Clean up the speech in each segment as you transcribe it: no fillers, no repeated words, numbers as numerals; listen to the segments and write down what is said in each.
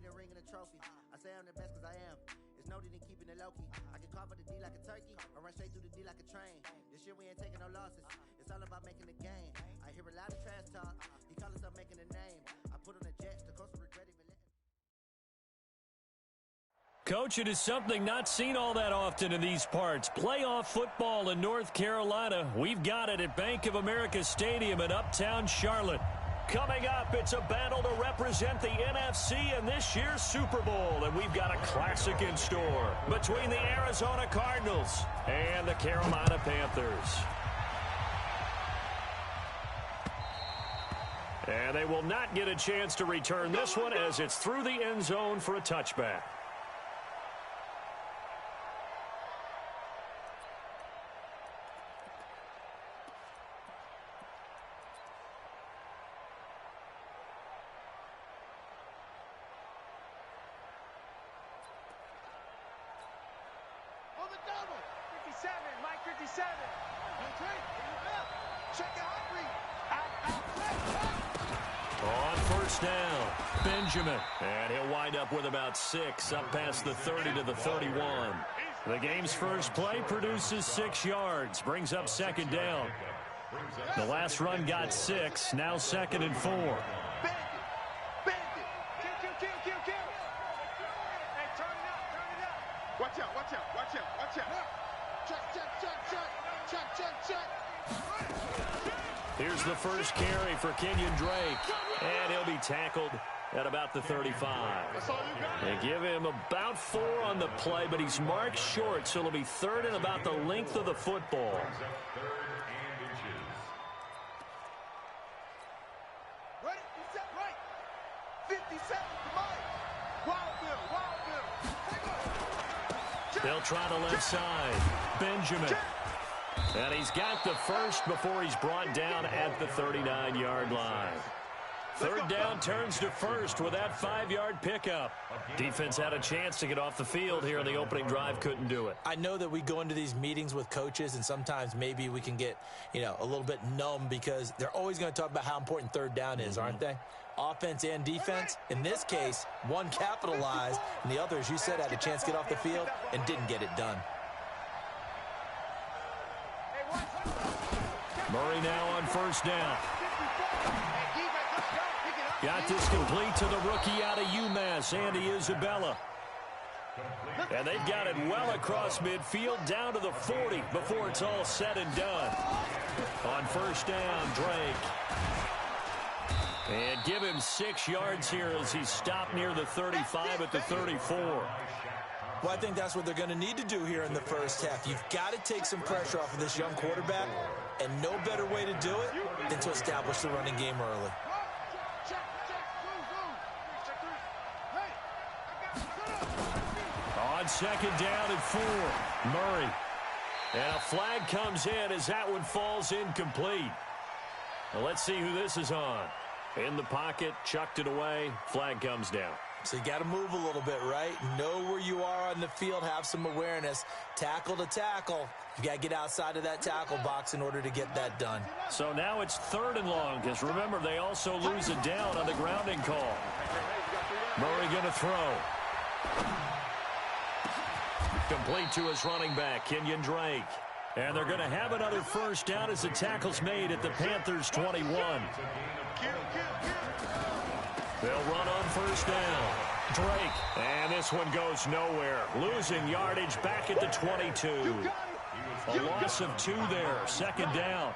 the ring and a trophy. I say I'm the best because I am. It's no need in keeping it low-key. I can carve up the D like a turkey or run straight through the D like a train. This year we ain't taking no losses. It's all about making the game. I hear a lot of trash talk. He call us up making a name. I put on the Jets. The coach will regret even letting. Coach, it is something not seen all that often in these parts. Playoff football in North Carolina. We've got it at Bank of America Stadium in Uptown Charlotte. Coming up, it's a battle to represent the NFC in this year's Super Bowl. And we've got a classic in store between the Arizona Cardinals and the Carolina Panthers. And they will not get a chance to return this one as it's through the end zone for a touchback. On first down, Benjamin. And he'll wind up with about 6 up past the 30 to the 31. The game's first play produces 6 yards, brings up second down. The last run got 6, now 2nd and 4. Watch out, watch out, watch out, watch out. Check. Here's the first carry for Kenyon Drake. And he'll be tackled at about the 35. They give him about 4 on the play, but he's marked short, so it'll be 3rd and about the length of the football. Ready? Set right. 57 to Mike. Wild Bill. They'll try the left side. Benjamin. And he's got the first before he's brought down at the 39-yard line. 3rd down turns to first with that 5-yard pickup. Defense had a chance to get off the field here in the opening drive, couldn't do it. I know that we go into these meetings with coaches, and sometimes maybe we can get, a little bit numb because they're always going to talk about how important 3rd down is, aren't they? Offense and defense. In this case, one capitalized, and the other, as you said, had a chance to get off the field and didn't get it done. Murray now on first down. Got this complete to the rookie out of UMass, Andy Isabella. And they've got it well across midfield down to the 40 before it's all said and done. On first down, Drake. And give him 6 yards here as he's stopped near the 35 at the 34. Well, I think that's what they're going to need to do here in the first half. You've got to take some pressure off of this young quarterback, and no better way to do it than to establish the running game early. On 2nd down and 4, Murray. And a flag comes in as that one falls incomplete. Well, let's see who this is on. In the pocket, chucked it away, flag comes down. So you got to move a little bit, right? Know where you are on the field, have some awareness. Tackle to tackle. You got to get outside of that tackle box in order to get that done. So now it's 3rd and long, because remember, they also lose it down on the grounding call. Murray going to throw. Complete to his running back, Kenyon Drake. And they're going to have another first down as the tackle's made at the Panthers' 21. They'll run on first down. Drake. And this one goes nowhere. Losing yardage back at the 22. A loss of 2 there. 2nd down.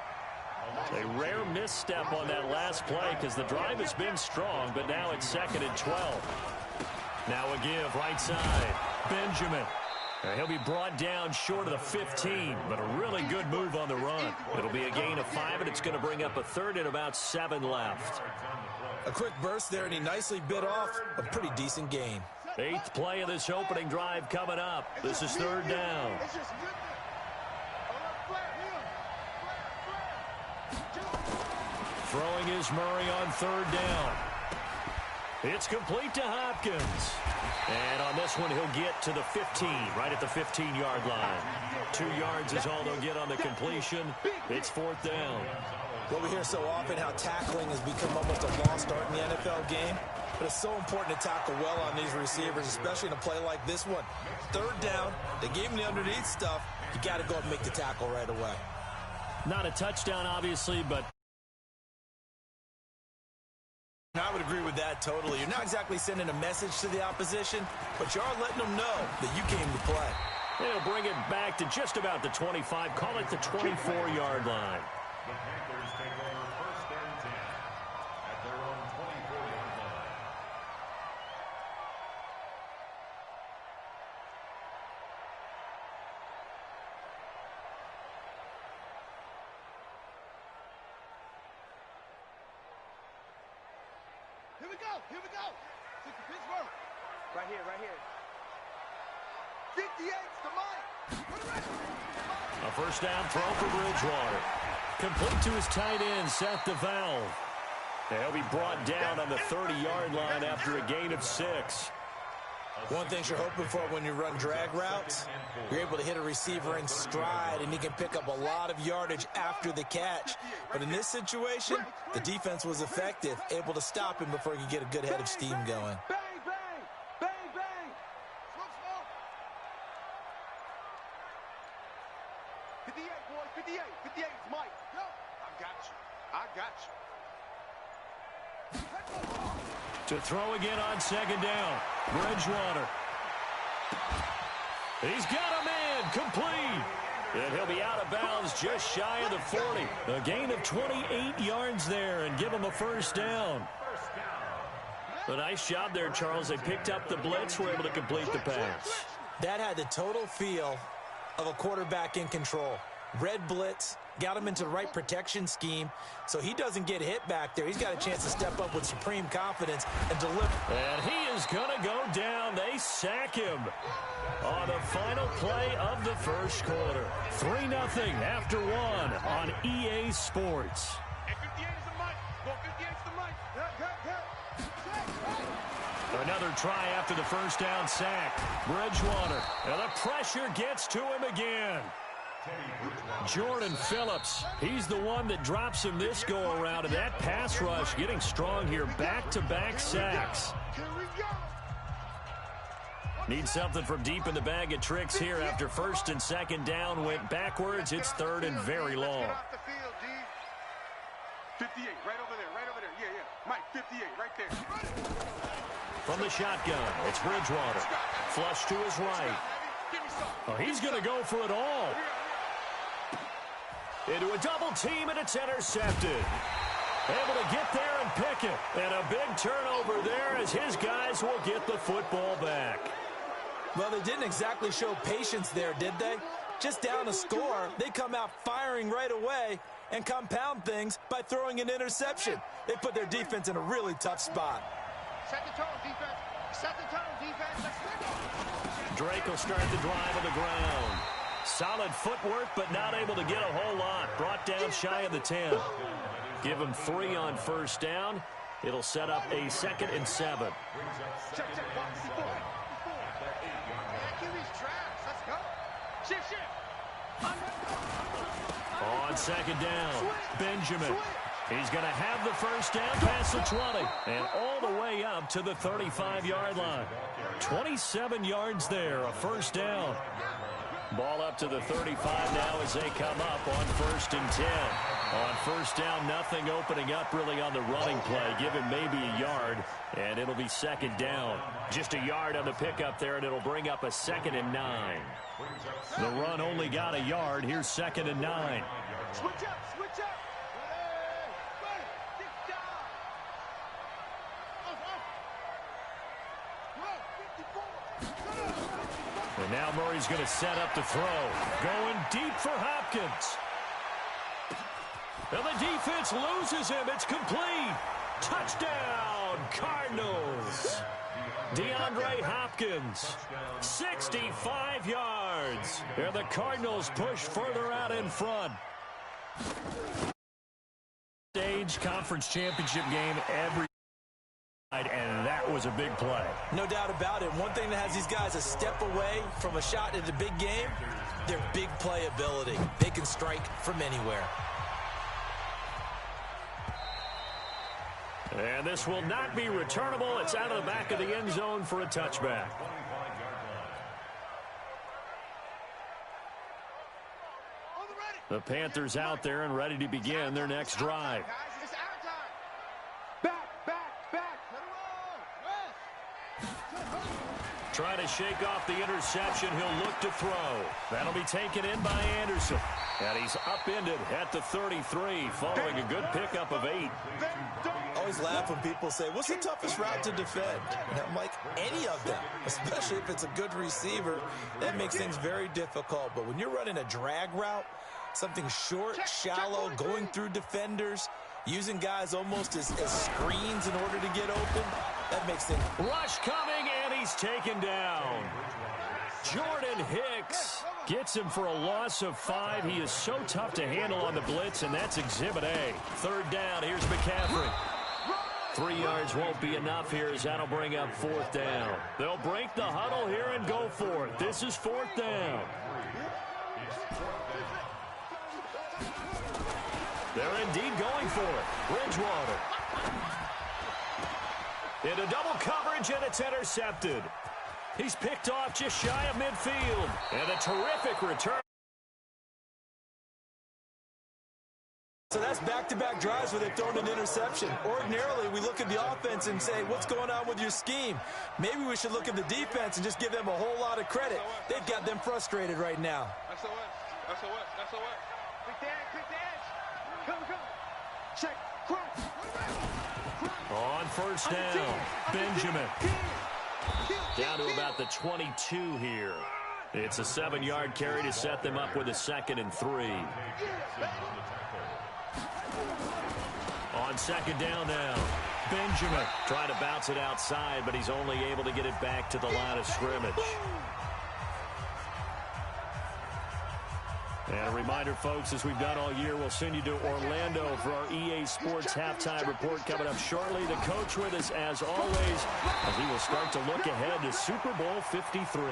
A rare misstep on that last play because the drive has been strong, but now it's 2nd and 12. Now a give right side. Benjamin. He'll be brought down short of the 15, but a really good move on the run. It'll be a gain of 5, and it's going to bring up a 3rd and about 7 left. A quick burst there, and he nicely bit off a pretty decent gain. 8th play of this opening drive coming up. This is 3rd down. Throwing is Murray on 3rd down. It's complete to Hopkins. And on this one, he'll get to the 15, right at the 15-yard line. 2 yards is all they'll get on the completion. It's 4th down. Well, we hear so often how tackling has become almost a lost art in the NFL game. But it's so important to tackle well on these receivers, especially in a play like this one. Third down, they gave him the underneath stuff. You got to go and make the tackle right away. Not a touchdown, obviously, but I would agree with that totally. You're not exactly sending a message to the opposition, but you are letting them know that you came to play. they'll bring it back to just about the 25. Call it the 24-yard line. The Panthers take over first and 10 at their own 24-yard line. Here we go. Here we go. Take the Pittsburgh. Right here, right here. 58's the Mike. Put it right. A first down throw for Bridgewater. Complete to his tight end, Seth DeValve. They'll be brought down on the 30-yard line after a gain of 6. One thing you're hoping for when you run drag routes, you're able to hit a receiver in stride, and he can pick up a lot of yardage after the catch. But in this situation, the defense was effective, able to stop him before he could get a good head of steam going. Bang, bang. Bang, bang. Smoke, smoke. 58, boys. 58. 58 is Mike. Go. I got you. I got you. To throw again on second down. Bridgewater. He's got a man complete. And he'll be out of bounds just shy of the 40. A gain of 28 yards there and give him a first down. A nice job there, Charles. They picked up the blitz, were able to complete the pass. That had the total feel of a quarterback in control. Red blitz, got him into the right protection scheme, so he doesn't get hit back there. He's got a chance to step up with supreme confidence and deliver. And he is going to go down. They sack him on the final play of the first quarter. 3-0 after 1 on EA Sports. And 58 is the Mike. Well, 58 is the Mike. Another try after the first down sack. Bridgewater. And the pressure gets to him again. Jordan Phillips, he's the one that drops him this go-around, and that pass rush getting strong here. Back-to-back sacks. Need something from deep in the bag of tricks here after first and second down went backwards. It's third and very long. 58, right over there. Yeah, yeah. Mike, 58, right there. From the shotgun, it's Bridgewater. Flush to his right. Oh, he's going to go for it all. Into a double team, and it's intercepted. Able to get there and pick it. And a big turnover there as his guys will get the football back. Well, they didn't exactly show patience there, did they? Just down a score, they come out firing right away and compound things by throwing an interception. They put their defense in a really tough spot. Set the tone, defense. Set the tone, defense. Let's go. Drake will start the drive on the ground. Solid footwork, but not able to get a whole lot. Brought down shy of the 10. Give him 3 on first down. It'll set up a 2nd and 7. Check. Let's go. Shift. On second down, Benjamin. He's going to have the first down past the 20 and all the way up to the 35-yard line. 27 yards there, a first down. Ball up to the 35 now as they come up on 1st and 10. On first down, nothing opening up really on the running play. Give him maybe a yard, and it'll be 2nd down. Just a yard on the pickup there, and it'll bring up a 2nd and 9. The run only got a yard. Here's 2nd and 9. Switch up. And now Murray's going to set up the throw. Going deep for Hopkins. And the defense loses him. It's complete. Touchdown, Cardinals. DeAndre Hopkins, 65 yards. And the Cardinals push further out in front. Stage conference championship game every night, and that was a big play. No doubt about it. One thing that has these guys a step away from a shot at the big game, their big play ability. They can strike from anywhere. And this will not be returnable. It's out of the back of the end zone for a touchback. The Panthers out there and ready to begin their next drive. Trying to shake off the interception. He'll look to throw. That'll be taken in by Anderson. And he's upended at the 33 following a good pickup of 8. I always laugh when people say, what's the toughest route to defend? And I'm like, any of them, especially if it's a good receiver. That makes things very difficult. But when you're running a drag route, something short, shallow, going through defenders, using guys almost as screens in order to get open, that makes things... Rush coming, and he's taken down. Jordan Hicks gets him for a loss of 5. He is so tough to handle on the blitz, and that's Exhibit A. 3rd down, here's McCaffrey. 3 yards won't be enough here as that'll bring up 4th down. They'll break the huddle here and go for it. This is 4th down. They're indeed going for it. Bridgewater. Into double coverage, and it's intercepted. He's picked off just shy of midfield. And a terrific return. So that's back-to-back drives where they've thrown an interception. Ordinarily, we look at the offense and say, what's going on with your scheme? Maybe we should look at the defense and just give them a whole lot of credit. They've got them frustrated right now. SOS. Quick the edge. Come. Check. Cross. On 1st down, Benjamin. Down to about the 22 here. It's a 7-yard carry to set them up with a 2nd and 3. On 2nd down now, Benjamin trying to bounce it outside, but he's only able to get it back to the line of scrimmage. And a reminder, folks, as we've done all year, we'll send you to Orlando for our EA Sports halftime report coming up shortly. The coach with us, as always, as he will start to look ahead to Super Bowl 53.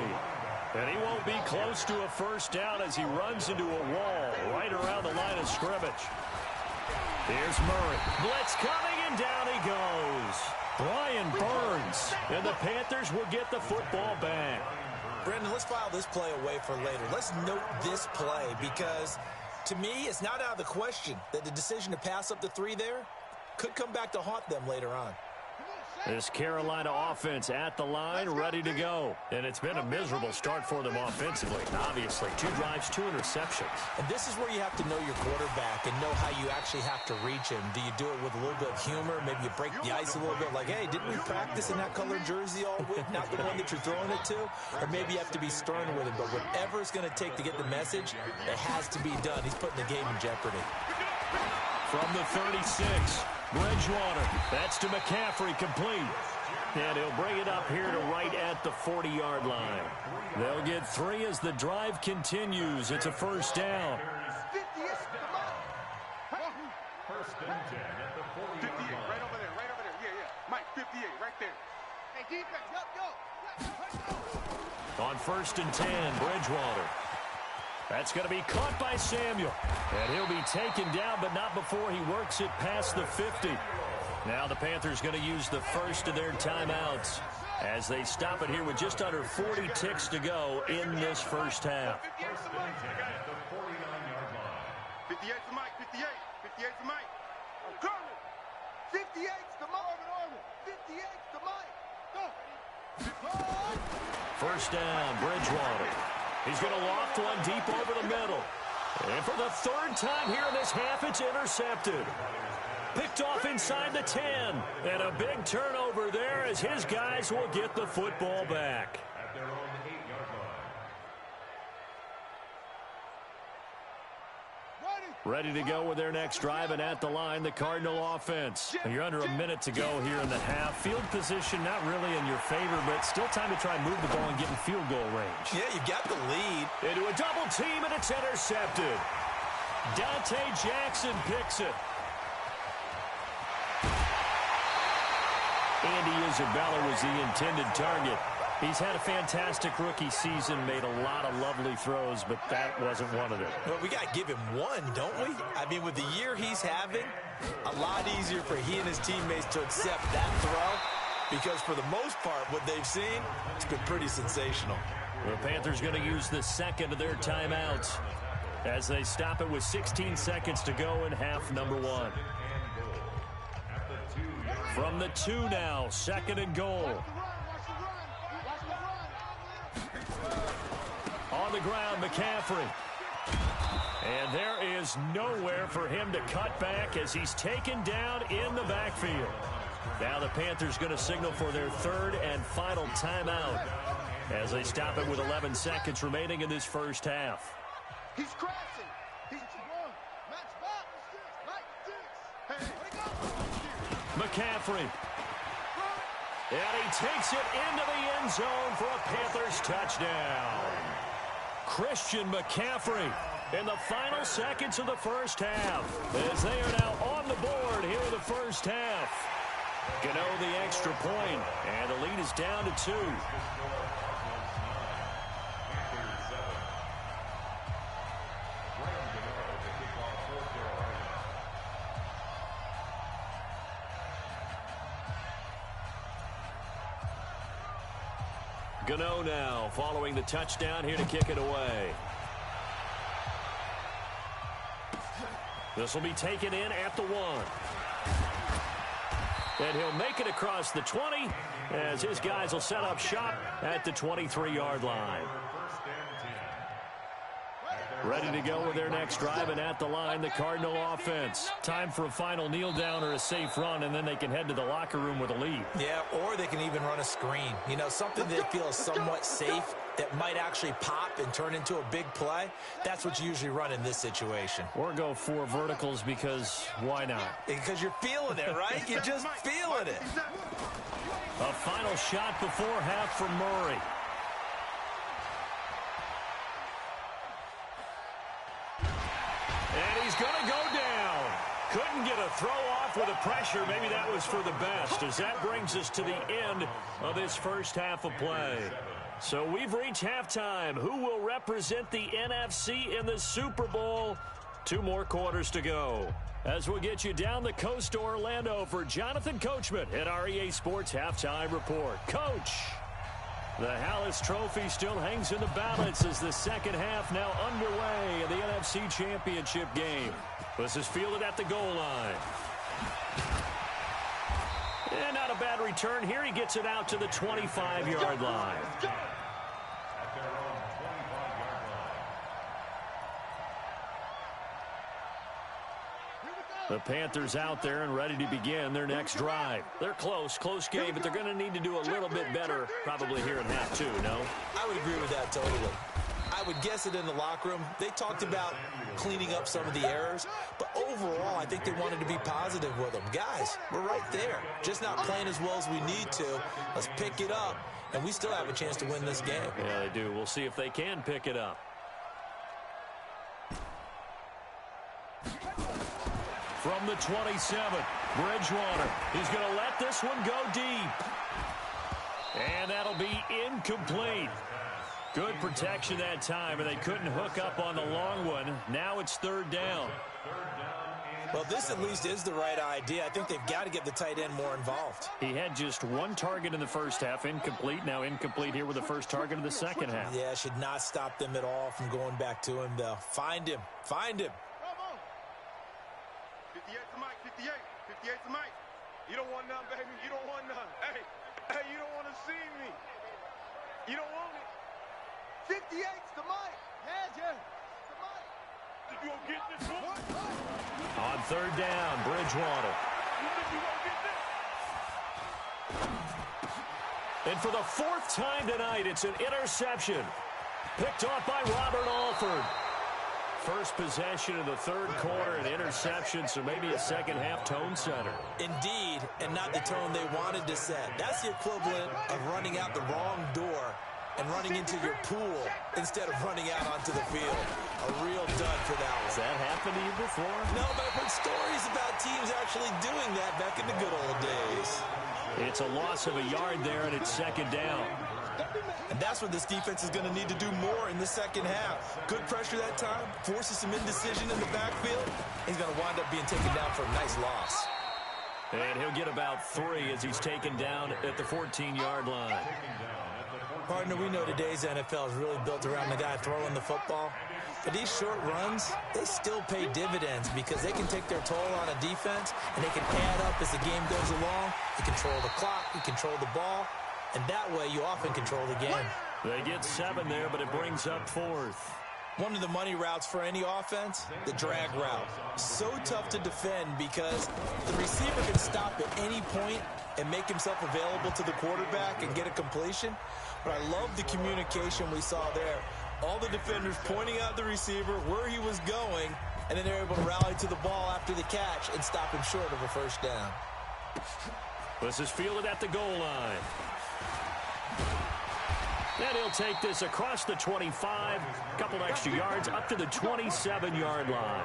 And he won't be close to a 1st down as he runs into a wall right around the line of scrimmage. Here's Murray. Blitz coming, and down he goes. Brian Burns. And the Panthers will get the football back. Brandon, let's file this play away for later. Let's note this play because, to me, it's not out of the question that the decision to pass up the 3 there could come back to haunt them later on. This Carolina offense at the line, ready to go. And it's been a miserable start for them offensively. Obviously, 2 drives, 2 interceptions. And this is where you have to know your quarterback and know how you actually have to reach him. Do you do it with a little bit of humor? Maybe you break the ice a little bit like, hey, didn't we practice in that colored jersey all week? Not the one that you're throwing it to? Or maybe you have to be stern with him. But whatever it's going to take to get the message, it has to be done. He's putting the game in jeopardy. From the 36, Bridgewater. That's to McCaffrey, complete. And he'll bring it up here to right at the 40-yard line. They'll get 3 as the drive continues. It's a 1st down. 1st and 10 at the 40-yard line. 58, right over there. Yeah. Mike, 58, right there. Hey, defense, go. On 1st and 10, Bridgewater. That's going to be caught by Samuel. And he'll be taken down, but not before he works it past the 50. Now the Panthers going to use the first of their timeouts as they stop it here with just under 40 ticks to go in this 1st half. 1st and 10 at the 49-yard line. 58's the Mike, 58's the Mike. I'm coming. 58's the Mike. 58's the Mike. Go. 1st down, Bridgewater. He's going to loft one deep over the middle. And for the 3rd time here in this half, it's intercepted. Picked off inside the 10. And a big turnover there as his guys will get the football back. At their own 8-yard line. Ready to go with their next drive, and at the line, the Cardinal offense. You're under a minute to go here in the half. Field position not really in your favor, but still time to try and move the ball and get in field goal range. Yeah, you got the lead. Into a double team, and it's intercepted. Dante Jackson picks it. Andy Isabella was the intended target. He's had a fantastic rookie season, made a lot of lovely throws, but that wasn't one of them. Well, we got to give him one, don't we? I mean, with the year he's having, a lot easier for he and his teammates to accept that throw, because for the most part, what they've seen, it's been pretty sensational. The Panthers going to use the second of their timeouts as they stop it with 16 seconds to go in half number one. From the 2 now, second and goal. On the ground, McCaffrey. And there is nowhere for him to cut back as he's taken down in the backfield. Now the Panthers going to signal for their third and final timeout as they stop it with 11 seconds remaining in this first half. He's crashing. He's one. Match back. Hey. McCaffrey. And he takes it into the end zone for a Panthers touchdown. Christian McCaffrey in the final seconds of the first half as they are now on the board here in the first half. Gano the extra point, and the lead is down to 2. Gano now following the touchdown here to kick it away. This will be taken in at the 1. And he'll make it across the 20 as his guys will set up shop at the 23-yard line. Ready to go with their next drive, and at the line, the Cardinal offense. Time for a final kneel down or a safe run, and then they can head to the locker room with a lead. Yeah, or they can even run a screen. You know, something that feels somewhat safe that might actually pop and turn into a big play. That's what you usually run in this situation. Or go 4 verticals, because why not? Because you're feeling it, right? You're just feeling it. A final shot before half from Murray. And he's going to go down. Couldn't get a throw off with the pressure. Maybe that was for the best, as that brings us to the end of this first half of play. So we've reached halftime. Who will represent the NFC in the Super Bowl? 2 more quarters to go. As we'll get you down the coast to Orlando for Jonathan Coachman at our EA Sports Halftime Report. Coach, the Hallis Trophy still hangs in the balance as the second half now underway in the NFC Championship game. This is fielded at the goal line. And not a bad return here. He gets it out to the 25-yard line. The Panthers out there and ready to begin their next drive. They're close game, but they're going to need to do a little bit better probably here in half 2, no? I would agree with that totally. I would guess it in the locker room. They talked about cleaning up some of the errors, but overall, I think they wanted to be positive with them. Guys, we're right there. Just not playing as well as we need to. Let's pick it up, and we still have a chance to win this game. Yeah, they do. We'll see if they can pick it up. From the 27, Bridgewater. He's going to let this one go deep. And that'll be incomplete. Good protection that time, and they couldn't hook up on the long one. Now it's 3rd down. Well, this at least is the right idea. I think they've got to get the tight end more involved. He had just 1 target in the first half, incomplete. Now incomplete here with the first target of the second half. Yeah, should not stop them at all from going back to him, though. Find him. Find him. 58 to Mike, 58. 58 to Mike. You don't want none, baby. You don't want none. Hey, you don't want to see me. You don't want it. 58's to Mike. Yeah. To Mike. You gonna get this one? On 3rd down, Bridgewater. You think you gonna get this? And for the 4th time tonight, it's an interception. Picked off by Robert Alford. First possession of the 3rd quarter, an interception, so maybe a second-half tone setter. Indeed, and not the tone they wanted to set. That's the equivalent of running out the wrong door and running into your pool instead of running out onto the field. A real dud for that one. Has that happened to you before? No, but I've heard stories about teams actually doing that back in the good old days. It's a loss of a yard there, and it's 2nd down. And that's what this defense is going to need to do more in the second half. Good pressure that time, forces some indecision in the backfield. He's going to wind up being taken down for a nice loss. And he'll get about 3 as he's taken down at the 14-yard line. Partner, we know today's NFL is really built around the guy throwing the football. But these short runs, they still pay dividends because they can take their toll on a defense, and they can add up as the game goes along. You control the clock, you control the ball, and that way you often control the game. They get 7 there, but it brings up 4th. One of the money routes for any offense, the drag route. So tough to defend because the receiver can stop at any point and make himself available to the quarterback and get a completion. But I love the communication we saw there. All the defenders pointing out the receiver, where he was going, and then they're able to rally to the ball after the catch and stop him short of a first down. This is fielded at the goal line. And he'll take this across the 25, a couple extra yards up to the 27-yard line.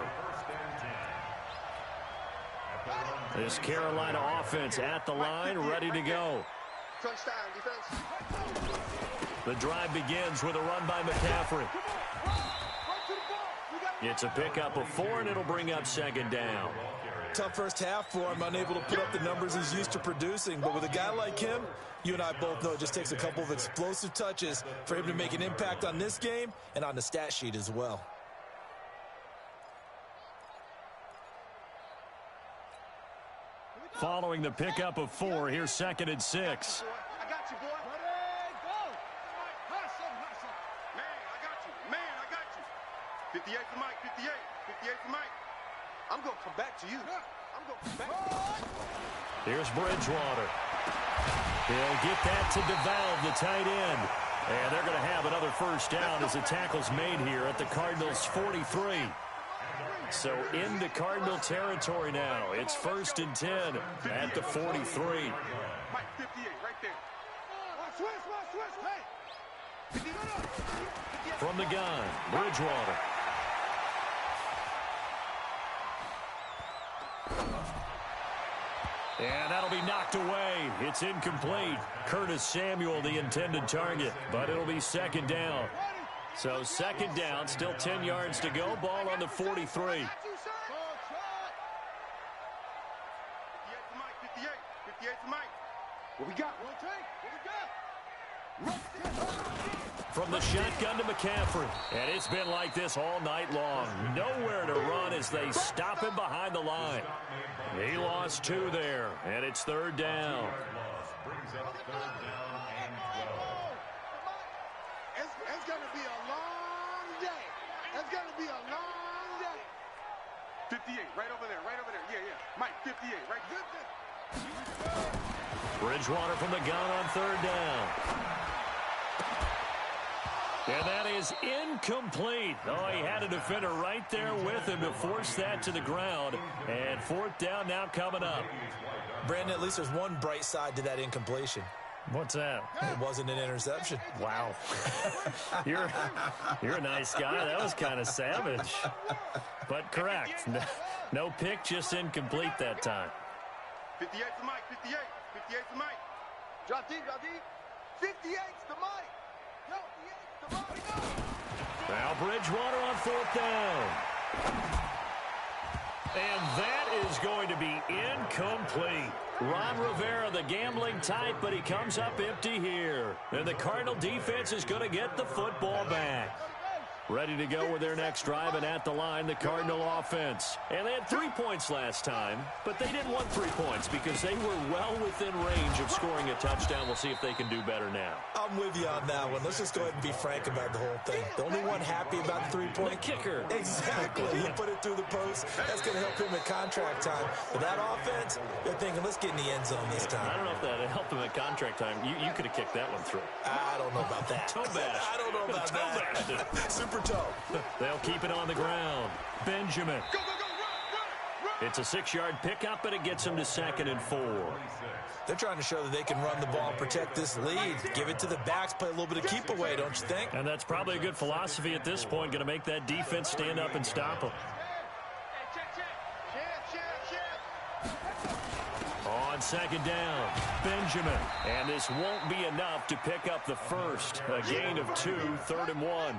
This Carolina offense at the line, ready to go. The drive begins with a run by McCaffrey. It's a pickup of 4, and it'll bring up second down. Tough first half for him, unable to put up the numbers he's used to producing. But with a guy like him, you and I both know it just takes a couple of explosive touches for him to make an impact on this game and on the stat sheet as well. Following the pickup of 4, here's 2nd and 6. I got you, boy. Ready, go. Man, I got you. 58 for Mike, 58 for Mike. I'm going to come back to you. I'm going to come back. Here's Bridgewater. He'll get that to DeValve, the tight end. And they're going to have another first down as the tackle's made here at the Cardinals' 43. So into Cardinal territory now. It's 1st and 10 at the 43. Mike, 58 right there. Switch, hey. From the gun, Bridgewater. And that'll be knocked away. It's incomplete. Curtis Samuel, the intended target, but it'll be 2nd down. So 2nd down, still 10 yards to go. Ball on the 43. 58 for Mike. What we got? From the shotgun to McCaffrey. And it's been like this all night long. Nowhere to run as they stop him behind the line. He lost 2 there, and it's 3rd down. It's going to be a long day. It's going to be a long day. 58, right over there. Yeah. Mike, 58, right there. Bridgewater from the gun on 3rd down. And that is incomplete. Oh, he had a defender right there with him to force that to the ground. And 4th down now coming up. Brandon, at least there's one bright side to that incompletion. What's that? It wasn't an interception. Wow. You're a nice guy. That was kind of savage. But correct. No pick, just incomplete that time. 58 for Mike, 58 for Mike. Drop deep. 58's the Mike. Now Bridgewater on 4th down. And that is going to be incomplete. Ron Rivera, the gambling type, but he comes up empty here. And the Cardinal defense is going to get the football back. Ready to go with their next drive, and at the line, the Cardinal offense. And they had 3 points last time, but they didn't want 3 points because they were well within range of scoring a touchdown. We'll see if they can do better now. I'm with you on that one. Let's just go ahead and be frank about the whole thing. The only one happy about the 3-point kicker. Exactly. He put it through the post. That's going to help him at contract time. But that offense, they're thinking, let's get in the end zone this time. I don't know if that helped him at contract time. You could have kicked that one through. I don't know about that. Toe bash. I don't know about that. Super toe. They'll keep it on the ground. Benjamin. Go, run. It's a 6-yard pickup, and it gets them to 2nd and 4. They're trying to show that they can run the ball and protect this lead. Give it to the backs, play a little bit of keep away, don't you think? And that's probably a good philosophy at this point, going to make that defense stand up and stop them. On on second down. Benjamin. And this won't be enough to pick up the first. A gain of 2, 3rd and 1. Brought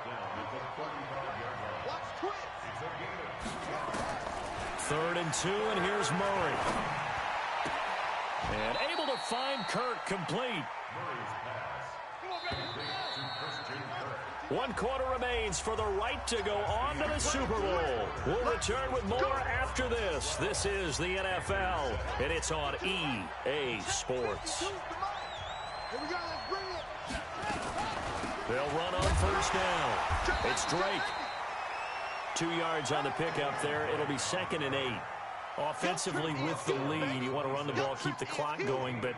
down at the 35-yard line. Watch twist. It's a gain of 3rd and 2, and here's Murray. And able to find Kirk complete. Murray's pass. Complete to Christian Kirk. 1 quarter remains for the right to go on to the Super Bowl. We'll return with more after this. This is the NFL, and it's on EA Sports. Here we go. Let's bring it. They'll run on first down. It's Drake. 2 yards on the pickup there. It'll be 2nd and 8. Offensively with the lead, you want to run the ball, keep the clock going, but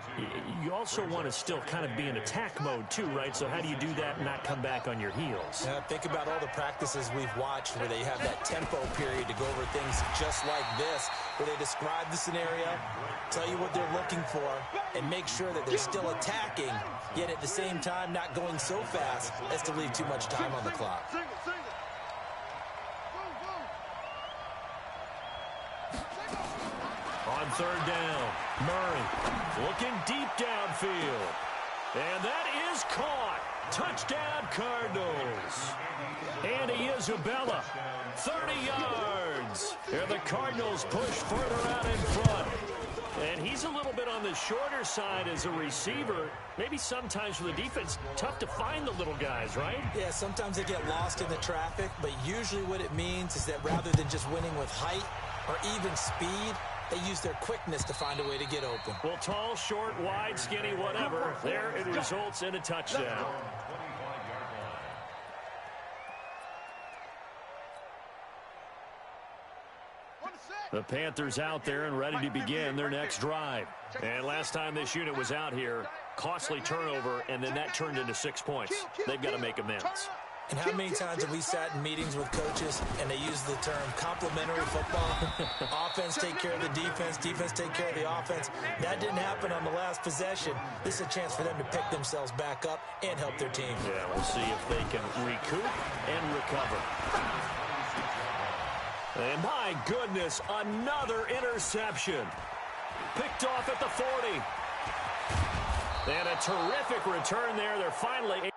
you also want to still kind of be in attack mode too, right? So how do you do that and not come back on your heels? Yeah, think about all the practices we've watched where they have that tempo period to go over things just like this, where they describe the scenario, tell you what they're looking for, and make sure that they're still attacking, yet at the same time not going so fast as to leave too much time on the clock. Sing it. On 3rd down, Murray looking deep downfield. And that is caught. Touchdown, Cardinals. Andy Isabella, 30 yards. And the Cardinals push further out in front. And he's a little bit on the shorter side as a receiver. Maybe sometimes for the defense, tough to find the little guys, right? Yeah, sometimes they get lost in the traffic, but usually what it means is that rather than just winning with height or even speed, they use their quickness to find a way to get open. Well, tall, short, wide, skinny, whatever. There it results in a touchdown. The Panthers out there and ready to begin their next drive. And last time this unit was out here, costly turnover, and then that turned into 6 points. They've got to make amends. And how many times have we sat in meetings with coaches and they use the term complementary football? Offense take care of the defense, defense take care of the offense. That didn't happen on the last possession. This is a chance for them to pick themselves back up and help their team. Yeah, we'll see if they can recoup and recover. And my goodness, another interception. Picked off at the 40. And a terrific return there. They're finally